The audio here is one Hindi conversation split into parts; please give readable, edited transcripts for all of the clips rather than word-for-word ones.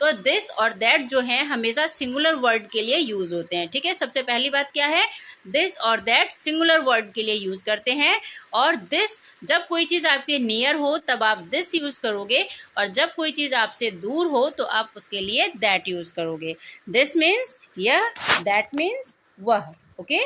तो दिस और दैट जो है हमेशा सिंगुलर वर्ड के लिए यूज होते हैं, ठीक है। सबसे पहली बात क्या है, दिस और दैट सिंगुलर वर्ड के लिए यूज करते हैं। और दिस, जब कोई चीज आपके नियर हो तब आप दिस यूज करोगे, और जब कोई चीज आपसे दूर हो तो आप उसके लिए दैट यूज करोगे। दिस मीन्स यह, दैट मीन्स वह। ओके,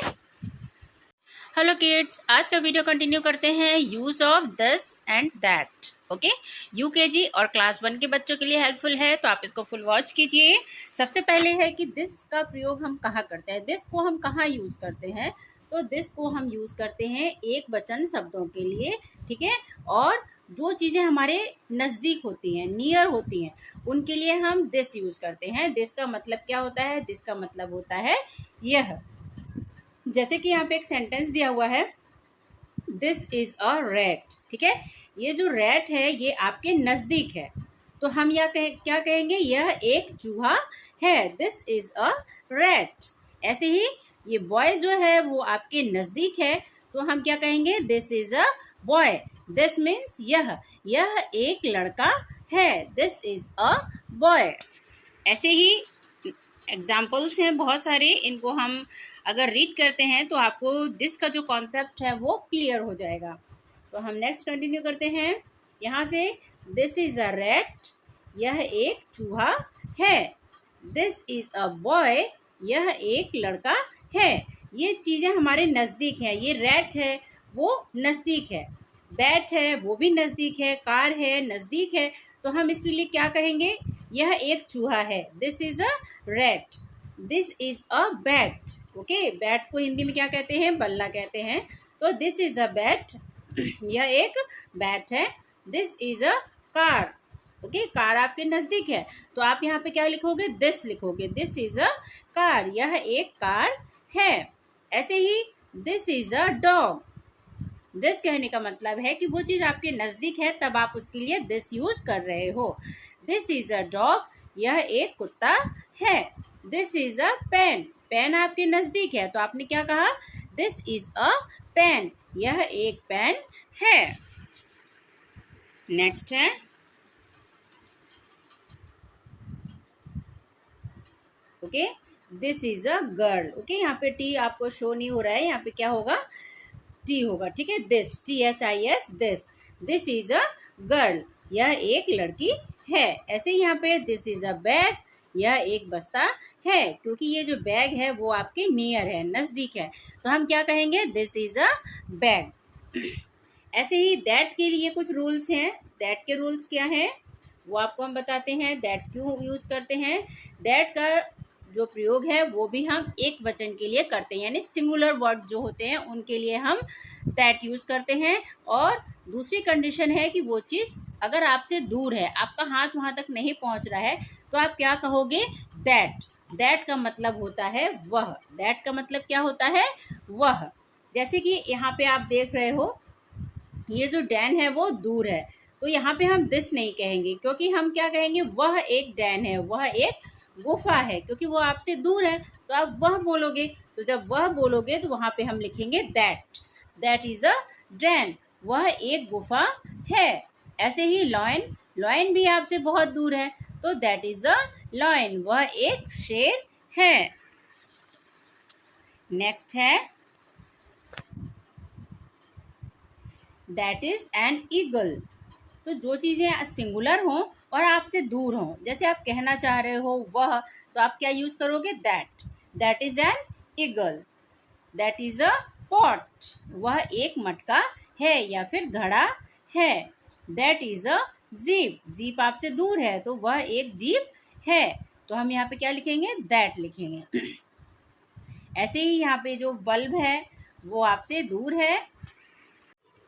हेलो किड्स, आज का वीडियो कंटिन्यू करते हैं use of this and that. Okay, UKG और क्लास 1 के बच्चों के लिए हेल्पफुल है, तो आप इसको फुल वॉच कीजिए। सबसे पहले है कि दिस का प्रयोग हम कहाँ करते हैं, दिस को हम कहाँ यूज करते हैं। तो दिस को हम यूज करते हैं एक वचन शब्दों के लिए, ठीक है। और जो चीज़ें हमारे नज़दीक होती हैं, नियर होती हैं, उनके लिए हम दिस यूज करते हैं। दिस का मतलब क्या होता है, दिस का मतलब होता है यह। जैसे कि यहाँ पे एक सेंटेंस दिया हुआ है, दिस इज अ रैट, ठीक है। ये जो रैट है ये आपके नजदीक है, तो हम क्या कहेंगे, यह एक चूहा है। This is a rat. ऐसे ही ये बॉय जो है वो आपके नजदीक है, तो हम क्या कहेंगे, this is a boy. This means यह एक लड़का है। This is a boy. ऐसे ही एग्जाम्पल्स हैं बहुत सारे, इनको हम अगर रीड करते हैं तो आपको दिस का जो कॉन्सेप्ट है वो क्लियर हो जाएगा। तो हम नेक्स्ट कंटिन्यू करते हैं यहाँ से। दिस इज अ रैट, यह एक चूहा है। दिस इज अ बॉय, यह एक लड़का है। ये चीज़ें हमारे नज़दीक हैं। ये रैट है वो नज़दीक है, बैट है वो भी नज़दीक है, कार है नज़दीक है, तो हम इसके लिए क्या कहेंगे, यह एक चूहा है। This is a rat. This is a bat. Okay, bat को हिंदी में क्या कहते हैं, बल्ला कहते हैं। तो दिस इज अ बैट, यह एक बैट है। This is a car. Okay, car आपके नजदीक है, तो आप यहाँ पे क्या लिखोगे, दिस लिखोगे। दिस इज अ कार, यह एक कार है। ऐसे ही this is a dog. This कहने का मतलब है कि वो चीज आपके नजदीक है, तब आप उसके लिए दिस यूज कर रहे हो। दिस इज अ डॉग, यह एक कुत्ता है। This is a pen, pen आपके नजदीक है, तो आपने क्या कहा, दिस इज अ पेन, यह एक पेन है। नेक्स्ट है, okay, this is a girl. Okay, यहाँ पे टी आपको शो नहीं हो रहा है, यहाँ पे क्या होगा, टी होगा, ठीक है। This, THIS, this is a girl, यह एक लड़की है। ऐसे ही यहाँ पे दिस इज अ बैग, यह एक बस्ता है, क्योंकि ये जो बैग है वो आपके नियर है, नजदीक है, तो हम क्या कहेंगे, दिस इज अ बैग। ऐसे ही दैट के लिए कुछ रूल्स हैं। दैट के रूल्स क्या हैं वो आपको हम बताते हैं। दैट क्यों यूज करते हैं, दैट का जो प्रयोग है वो भी हम एक वचन के लिए करते हैं, यानी सिंगुलर वर्ड जो होते हैं उनके लिए हम दैट यूज करते हैं। और दूसरी कंडीशन है कि वो चीज़ अगर आपसे दूर है, आपका हाथ वहाँ तक नहीं पहुँच रहा है, तो आप क्या कहोगे, दैट। दैट का मतलब होता है वह। दैट का मतलब क्या होता है, वह। जैसे कि यहाँ पे आप देख रहे हो, ये जो डैन है वो दूर है, तो यहाँ पे हम दिस नहीं कहेंगे, क्योंकि हम क्या कहेंगे, वह एक डैन है, वह एक गुफा है, क्योंकि वो आपसे दूर है, तो आप वह बोलोगे। तो जब वह बोलोगे तो वहाँ पे हम लिखेंगे that. That is a Dan, वह एक गुफा है। ऐसे ही लॉयन, लॉयन भी आपसे बहुत दूर है, तो दैट इज अ लॉयन, वह एक शेर है। नेक्स्ट है, दैट इज एन ईगल। तो जो चीज़ें सिंगुलर हों और आपसे दूर हों, जैसे आप कहना चाह रहे हो वह, तो आप क्या यूज करोगे, that. That is an eagle. That is a pot, वह एक मटका है या फिर घड़ा है। That is a jeep, jeep आपसे दूर है, तो वह एक जीप है, तो हम यहाँ पे क्या लिखेंगे, दैट लिखेंगे। ऐसे ही यहाँ पे जो बल्ब है वो आपसे दूर है,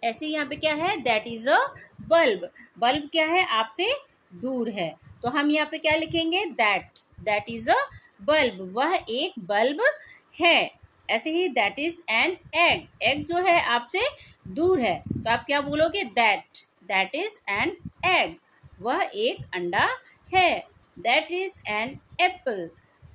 ऐसे यहाँ पे क्या है, that is a bulb. Bulb क्या है, आपसे दूर है, तो हम यहाँ पे क्या लिखेंगे, that. That is a bulb, वह एक बल्ब है। ऐसे ही that is an egg, egg जो है आपसे दूर है, तो आप क्या बोलोगे, that. That is an egg, वह एक अंडा है। दैट इज एन एप्पल,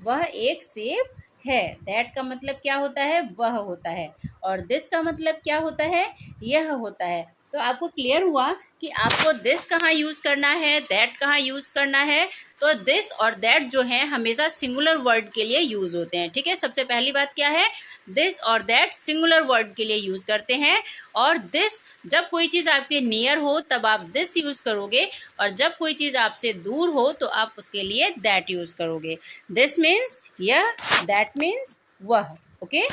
वह एक सेब है। दैट का मतलब क्या होता है, वह होता है, और दिस का मतलब क्या होता है, यह होता है। तो आपको क्लियर हुआ कि आपको दिस कहाँ यूज़ करना है, दैट कहाँ यूज़ करना है। तो दिस और दैट जो है हमेशा सिंगुलर वर्ड के लिए यूज़ होते हैं, ठीक है। सबसे पहली बात क्या है, दिस और दैट सिंगुलर वर्ड के लिए यूज़ करते हैं। और दिस, जब कोई चीज़ आपके नियर हो तब आप दिस यूज़ करोगे, और जब कोई चीज़ आपसे दूर हो तो आप उसके लिए दैट यूज़ करोगे। दिस मीन्स यह, दैट मीन्स वह। ओके।